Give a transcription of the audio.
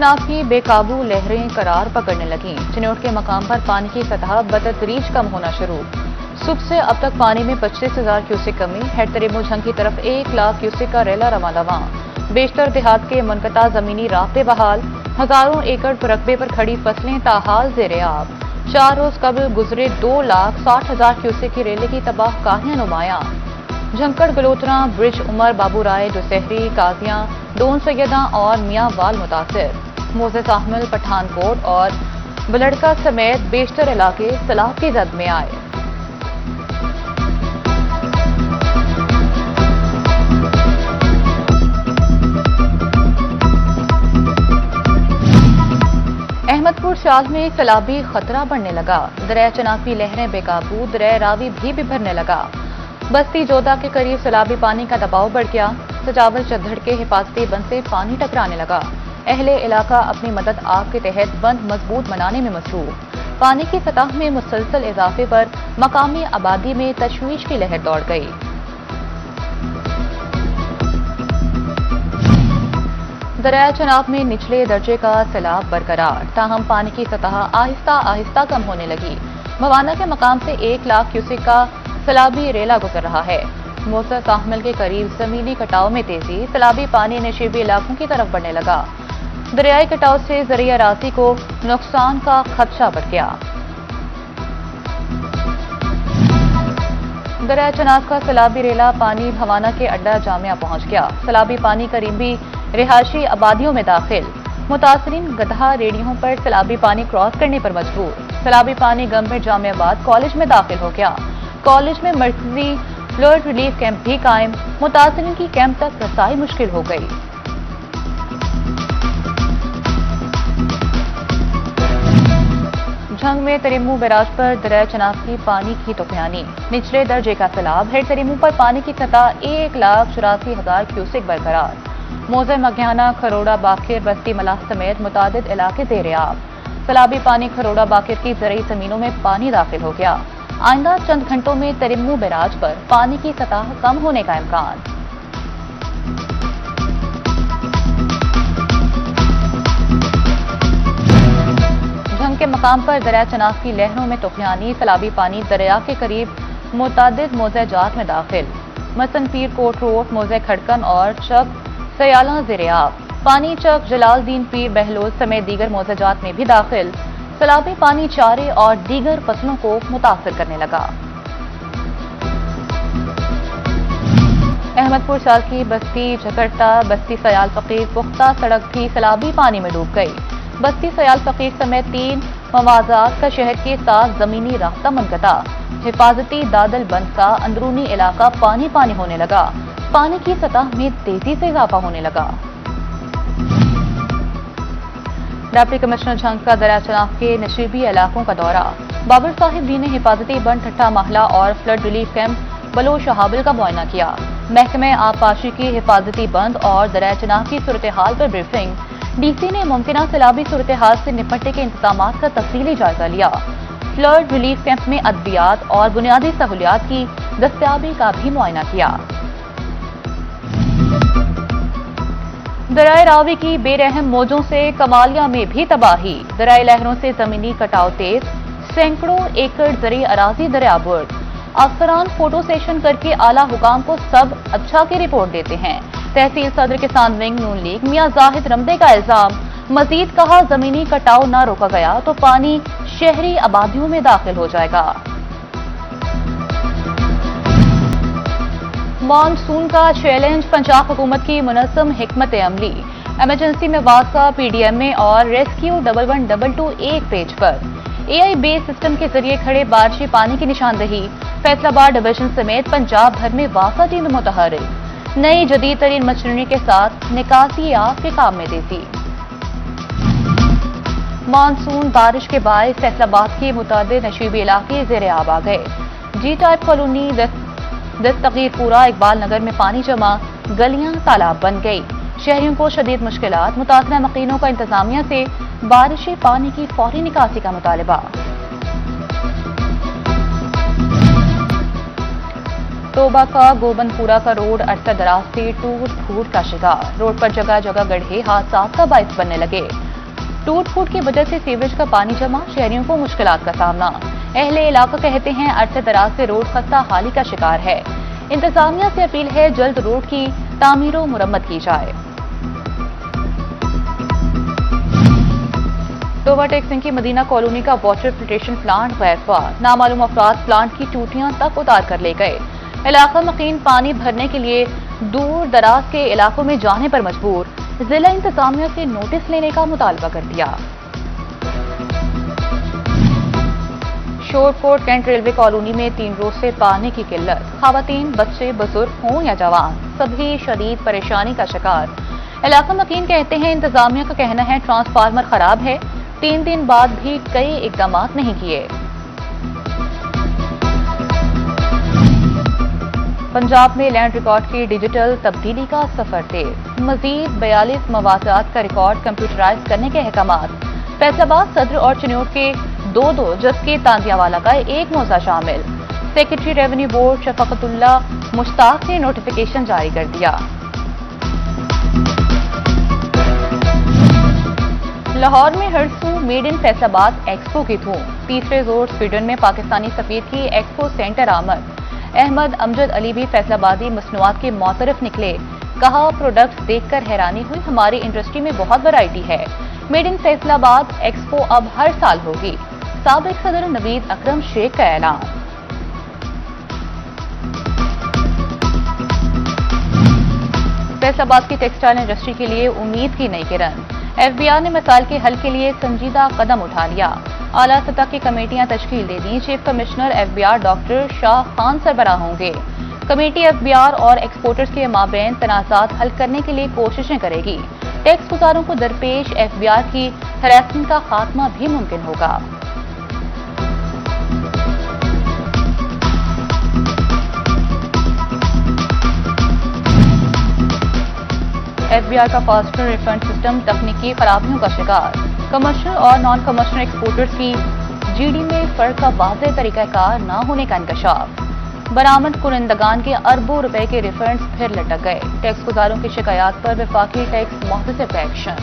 चनाब की बेकाबू लहरें करार पकड़ने लगीं। चिनौट के मकाम पर पानी की सतह बतदरीज कम होना शुरू। सुबह से अब तक पानी में 25,000 क्यूसेक कमी। हेड तरीमो झंग की तरफ 1 लाख क्यूसेक का रेला रवां। बेशतर देहात के मुनक़ता जमीनी रास्ते बहाल। हजारों एकड़ रकबे पर खड़ी फसलें ताहाल ज़ेरे आब। 4 रोज कबल गुजरे 2,60,000 क्यूसेक की रेले की तबाहकारियां नुमायां। झंकड़ गलोतरा, ब्रिज उमर, बाबू राय, दुसहरी, काजियां, दोन सैयदा और मियां वाल मुतासिर। मोज़े साहमिल, पठानकोट और बलड़का समेत बेशतर इलाके सैलाब की जद में आए। अहमदपुर शाल में सैलाबी खतरा बढ़ने लगा। दरिया चनाब की लहरें बेकाबू, दरिया रावी भी बिभरने लगा। बस्ती जोधा के करीब सैलाबी पानी का दबाव बढ़ गया। सजावल चद्दड़ के हिफाजती बंद से पानी टकराने लगा। अहले इलाका अपनी मदद आप के तहत बंद मजबूत बनाने में मसरूफ। पानी की सतह में मुसलसल इजाफे पर मकामी आबादी में तशवीश की लहर दौड़ गई। दरिया चनाब में निचले दर्जे का सैलाब बरकरार, ताहम पानी की सतह आहिस्ता आहिस्ता कम होने लगी। भवाना के मकाम से 1 लाख क्यूसेक का सैलाबी रेला गुजर रहा है। मोज़े साहमिल के करीब जमीनी कटाव में तेजी, सैलाबी पानी नशीबी इलाकों की तरफ बढ़ने लगा। दरियाई कटाव से ज़रिया रासी को नुकसान का खदशा बढ़ गया। दरिया चनाब का सैलाबी रेला पानी भवाना के अड्डा जामिया पहुंच गया। सैलाबी पानी करीबी रिहायशी आबादियों में दाखिल। मुतासरीन गधा रेडियों पर सैलाबी पानी क्रॉस करने पर मजबूर। सैलाबी पानी गंभीर जामियाबाद कॉलेज में दाखिल हो गया। कॉलेज में मरकजी फ्लड रिलीफ कैंप भी कायम। मुतासरीन की कैंप तक रसाई मुश्किल हो गई। झंग में तरीमू बैराज पर दरिया चनाब की पानी की तूफानी, निचले दर्जे का सैलाब। हेड तरीमू पर पानी की सतह 1,84,000 क्यूसेक बरकरार। मोज़े मघियाना, खरोड़ा, बाकिर, बस्ती मलाह समेत मुतादिद इलाके ज़ेरे आब। सैलाबी पानी खरोड़ा बाकिर की ज़रई ज़मीनों में पानी दाखिल हो गया। आइंदा चंद घंटों में तरीमू बैराज पर पानी की सतह कम होने का इम्कान। झंग के मकाम पर दरिया चनाब की लहरों में तूफानी, सैलाबी पानी दरिया के करीब मुतादिद मोज़े जात में दाखिल। मसन पीर कोट रोड, मोज़े खड़कन और चक सयाला ज़ेरे आब। पानी चक जलालदीन पीर बहलोल समेत दीगर मोज़े जात में भी दाखिल। सैलाबी पानी चारे और दीगर फसलों को मुतासर करने लगा। अहमदपुर शाल की बस्ती झकड़ता, बस्ती सयाल फकीर पुख्ता सड़क भी सैलाबी पानी में डूब गई। बस्ती सयाल फकीर समेत 3 मवाजात का शहर के साथ जमीनी रास्ता मुनक़ता। हिफाजती दादल बंद का अंदरूनी इलाका पानी पानी होने लगा। पानी की सतह में तेजी से इजाफा होने लगा। डिप्टी कमिश्नर झंग का दरिया चनाब के नशीबी इलाकों का दौरा। बाबर साहिब भी ने हिफाजती बंद ठट्ठा महला और फ्लड रिलीफ कैंप बलोच हाबिल का मुआयना किया। महकमे आबपाशी की हिफाजती बंद और दरिया चनाब की सूरत हाल पर ब्रीफिंग। डीसी ने मुमकिन सैलाबी सूरत हाल से निपटने के इंतजाम का तफसीली जायजा लिया। फ्लड रिलीफ कैंप में अद्वियात और बुनियादी सहूलियात की दस्तयाबी का भी मुआयना किया। दरिया रावी की बेरहम मौजों से कमालिया में भी तबाही। दरिया लहरों से जमीनी कटाव तेज, सैकड़ों एकड़ ज़रई अराजी दरियाबुर्द। अफसरान फोटो सेशन करके आला हुकाम को सब अच्छा की रिपोर्ट देते हैं। तहसील सदर किसान विंग नून लीग मियां जाहिद रमदे का इल्जाम। मजीद कहा, जमीनी कटाव न रोका गया तो पानी शहरी आबादियों में दाखिल हो जाएगा। मॉनसून का चैलेंज, पंजाब हुकूमत की मुनज़्ज़म हिकमत अमली। एमरजेंसी में वासा, पीडीएमए और रेस्क्यू 1122 एक पेज पर। एआई बेस सिस्टम के जरिए खड़े बारिशी पानी की निशानदही। फैसलाबाद डिवीजन समेत पंजाब भर में वासा टीम मुतहर्रिक। नई जदीद तरीन मशीनरी के साथ निकासी आग के काम में तेजी। मानसून बारिश के बाद फैसलाबाद के मुतादिद नशीबी इलाके ज़ेरे आब आ गए। जी टाइप कॉलोनी, दस्तगीरपुरा, इकबाल नगर में पानी जमा, गलियां तालाब बन गई। शहरियों को शदीद मुश्किलात। मुतासरा मकीनों का इंतजामिया से बारिशी पानी की फौरी निकासी का मुतालबा। तोबा का गोबनपुरा का रोड अरसा दराज से टूट फूट का शिकार। रोड पर जगह जगह गड्ढे हादसा का बायस बनने लगे। टूट फूट की वजह से सीवरेज का पानी जमा, शहरियों को मुश्किलात का सामना। अहले इलाका कहते हैं अरसे दराज से रोड खस्ता हाली का शिकार है। इंतजामिया से अपील है जल्द रोड की तामीर और मुरम्मत की जाए। टोबा टेक सिंह की मदीना कॉलोनी का वाटर फिल्ट्रेशन प्लांट गैर फाल, नामालूम अफराद प्लांट की टूटियां तक उतार कर ले गए। इलाका मकीन पानी भरने के लिए दूर दराज के इलाकों में जाने पर मजबूर, जिला इंतजामिया से नोटिस लेने का मुतालबा कर दिया। शोरकोट कैंट रेलवे कॉलोनी में 3 रोज से पानी की किल्लत, खवातीन, बच्चे, बुजुर्ग हों या जवान, सभी शदीद परेशानी का शिकार। इलाका मकीन कहते हैं इंतजामिया का कहना है ट्रांसफार्मर खराब है, 3 दिन बाद भी कई इकदाम नहीं किए। पंजाब में लैंड रिकॉर्ड की डिजिटल तब्दीली का सफर तेज, मजीद 42 मवादात का रिकॉर्ड कंप्यूटराइज करने के अहकामात। फैसलाबाद सदर और चिन्योट के 2-2 जबकि तांदियावाला का 1 मौजा शामिल। सेक्रेटरी रेवेन्यू बोर्ड शफकतुल्ला मुश्ताक ने नोटिफिकेशन जारी कर दिया। लाहौर में Harsu made in Faisalabad expo की धूम, तीसरे जोर स्वीडन में पाकिस्तानी सफीर की एक्सपो सेंटर आमद। अहमद अमजद अली भी फैसलाबादी मसनूआत के मोतरफ निकले, कहा प्रोडक्ट्स देखकर हैरानी हुई, हमारी इंडस्ट्री में बहुत वैरायटी है। मेड इन फैसलाबाद एक्सपो अब हर साल होगी, साबिक सदर नवीद अकरम शेख का ऐलान। फैसलाबाद की टेक्सटाइल इंडस्ट्री के लिए उम्मीद की नई किरण, एफबीआर ने मसाइल के हल के लिए संजीदा कदम उठा लिया। आला सतह की कमेटियां तश्कील दे दी, chief commissioner FBR doctor Shah Khan सरबराह होंगे। कमेटी एफबीआर और एक्सपोर्टर्स के माबैन तनाज़ात हल करने के लिए कोशिशें करेगी। टैक्स गुजारों को दरपेश एफबीआर की हरासमेंट का खात्मा भी मुमकिन होगा। एफबीआर का फास्टर रिफंड सिस्टम तकनीकी खराबियों का शिकार, कमर्शियल और नॉन कमर्शियल एक्सपोर्टर्स की जीडी में फर्क का वाज़ेह तरीकाकार न होने का इंकशाफ। बरामद कुरिंदगान के अरबों रुपए के रिफंड्स फिर लटक गए, टैक्स गुजारों की शिकायत पर वफाकी टैक्स मुहतसिब का एक्शन।